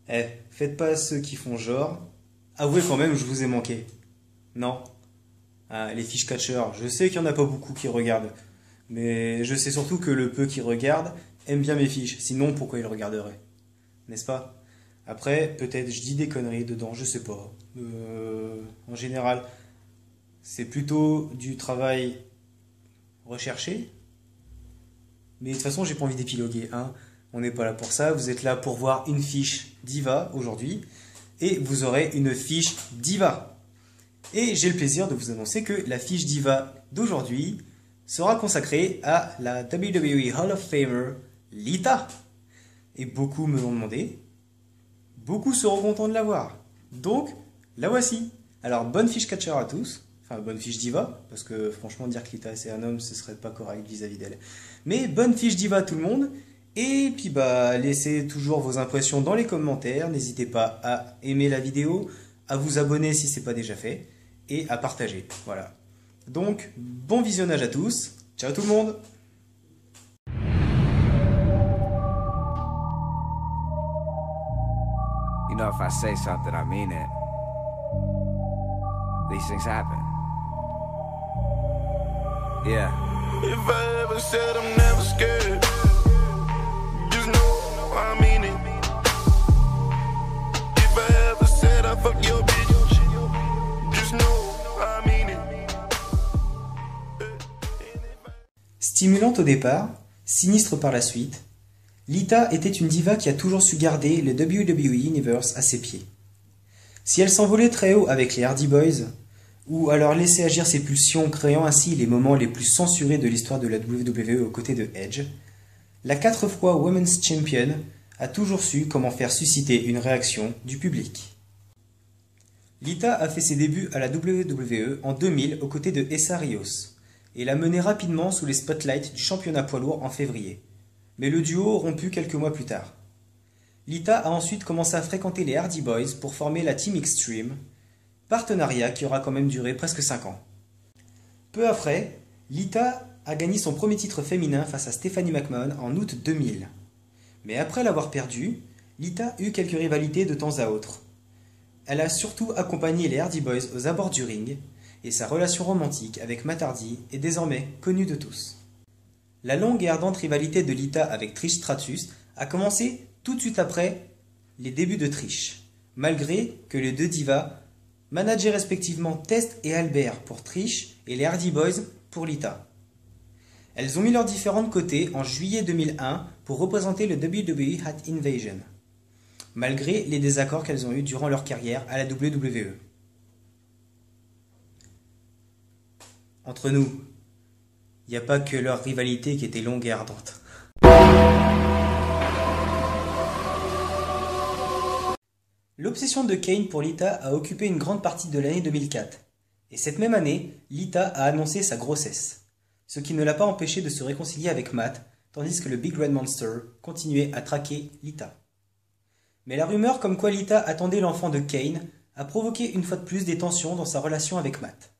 Faites pas ceux qui font genre. Avouez quand même, je vous ai manqué. Non? Les fiches catcheurs, je sais qu'il y en a pas beaucoup qui regardent. Mais je sais surtout que le peu qui regarde aime bien mes fiches. Sinon, pourquoi il regarderait? N'est-ce pas? Après, peut-être je dis des conneries dedans, je sais pas. En général, c'est plutôt du travail recherché. Mais de toute façon, j'ai pas envie d'épiloguer, hein. On n'est pas là pour ça. Vous êtes là pour voir une fiche diva aujourd'hui. Et vous aurez une fiche diva. Et j'ai le plaisir de vous annoncer que la fiche diva d'aujourd'hui sera consacrée à la WWE Hall of Famer Lita. Et beaucoup me l'ont demandé. Beaucoup seront contents de la voir. Donc, la voici. Alors, bonne fiche catcher à tous. Enfin, bonne fiche diva, parce que franchement, dire que Lita c'est un homme, ce serait pas correct vis-à-vis d'elle. Mais bonne fiche diva à tout le monde. Et puis, laissez toujours vos impressions dans les commentaires. N'hésitez pas à aimer la vidéo, à vous abonner si ce n'est pas déjà fait, et à partager. Voilà. Donc, bon visionnage à tous. Ciao tout le monde! You know, if I say something, I mean it. These things happen. Yeah. If I ever said I'm never scared, just know I mean it. If I ever said I fuck your bitch, just know I mean it. Stimulante au départ, sinistre par la suite, Lita était une diva qui a toujours su garder le WWE Universe à ses pieds. Si elle s'envolait très haut avec les Hardy Boys, ou alors laissait agir ses pulsions, créant ainsi les moments les plus censurés de l'histoire de la WWE aux côtés de Edge, la 4 fois Women's Champion a toujours su comment faire susciter une réaction du public. Lita a fait ses débuts à la WWE en 2000 aux côtés de Essa Rios, et l'a menée rapidement sous les spotlights du championnat poids lourd en février. Mais le duo rompu quelques mois plus tard. Lita a ensuite commencé à fréquenter les Hardy Boys pour former la Team Extreme, partenariat qui aura quand même duré presque 5 ans. Peu après, Lita a gagné son premier titre féminin face à Stephanie McMahon en août 2000. Mais après l'avoir perdu, Lita eut quelques rivalités de temps à autre. Elle a surtout accompagné les Hardy Boys aux abords du ring, et sa relation romantique avec Matt Hardy est désormais connue de tous. La longue et ardente rivalité de Lita avec Trish Stratus a commencé tout de suite après les débuts de Trish, malgré que les deux divas manageaient respectivement Test et Albert pour Trish et les Hardy Boys pour Lita. Elles ont mis leurs différends de côté en juillet 2001 pour représenter le WWE Hat Invasion, malgré les désaccords qu'elles ont eus durant leur carrière à la WWE. Entre nous, il n'y a pas que leur rivalité qui était longue et ardente. L'obsession de Kane pour Lita a occupé une grande partie de l'année 2004. Et cette même année, Lita a annoncé sa grossesse, ce qui ne l'a pas empêché de se réconcilier avec Matt, tandis que le Big Red Monster continuait à traquer Lita. Mais la rumeur comme quoi Lita attendait l'enfant de Kane a provoqué une fois de plus des tensions dans sa relation avec Matt.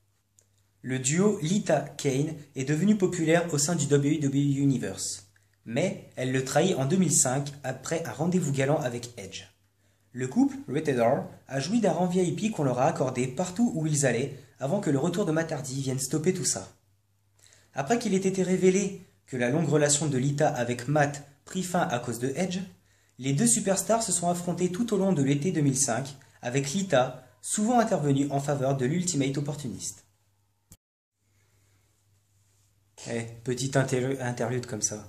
Le duo Lita-Kane est devenu populaire au sein du WWE Universe, mais elle le trahit en 2005 après un rendez-vous galant avec Edge. Le couple, Rated R, a joui d'un rang VIP qu'on leur a accordé partout où ils allaient avant que le retour de Matt Hardy vienne stopper tout ça. Après qu'il ait été révélé que la longue relation de Lita avec Matt prit fin à cause de Edge, les deux superstars se sont affrontés tout au long de l'été 2005 avec Lita souvent intervenue en faveur de l'Ultimate Opportuniste. Petite interlude comme ça.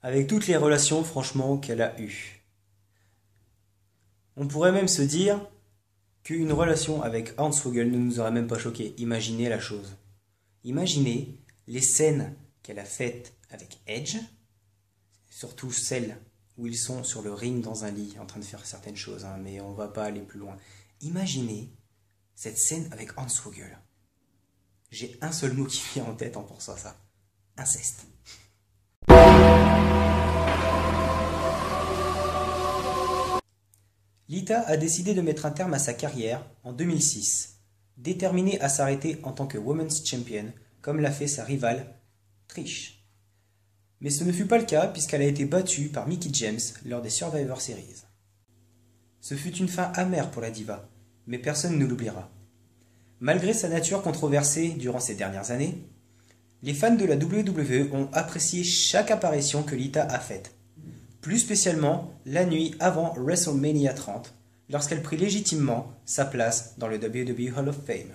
Avec toutes les relations, franchement, qu'elle a eues. On pourrait même se dire qu'une relation avec Hornswoggle ne nous aurait même pas choqué. Imaginez la chose. Imaginez les scènes qu'elle a faites avec Edge, surtout celles où ils sont sur le ring dans un lit en train de faire certaines choses, hein, mais on va pas aller plus loin. Imaginez cette scène avec Hornswoggle. J'ai un seul mot qui vient en tête en pensant à ça. Inceste. Lita a décidé de mettre un terme à sa carrière en 2006, déterminée à s'arrêter en tant que Women's Champion, comme l'a fait sa rivale Trish. Mais ce ne fut pas le cas puisqu'elle a été battue par Mickie James lors des Survivor Series. Ce fut une fin amère pour la diva, mais personne ne l'oubliera. Malgré sa nature controversée durant ces dernières années, les fans de la WWE ont apprécié chaque apparition que Lita a faite, plus spécialement la nuit avant WrestleMania 30, lorsqu'elle prit légitimement sa place dans le WWE Hall of Fame.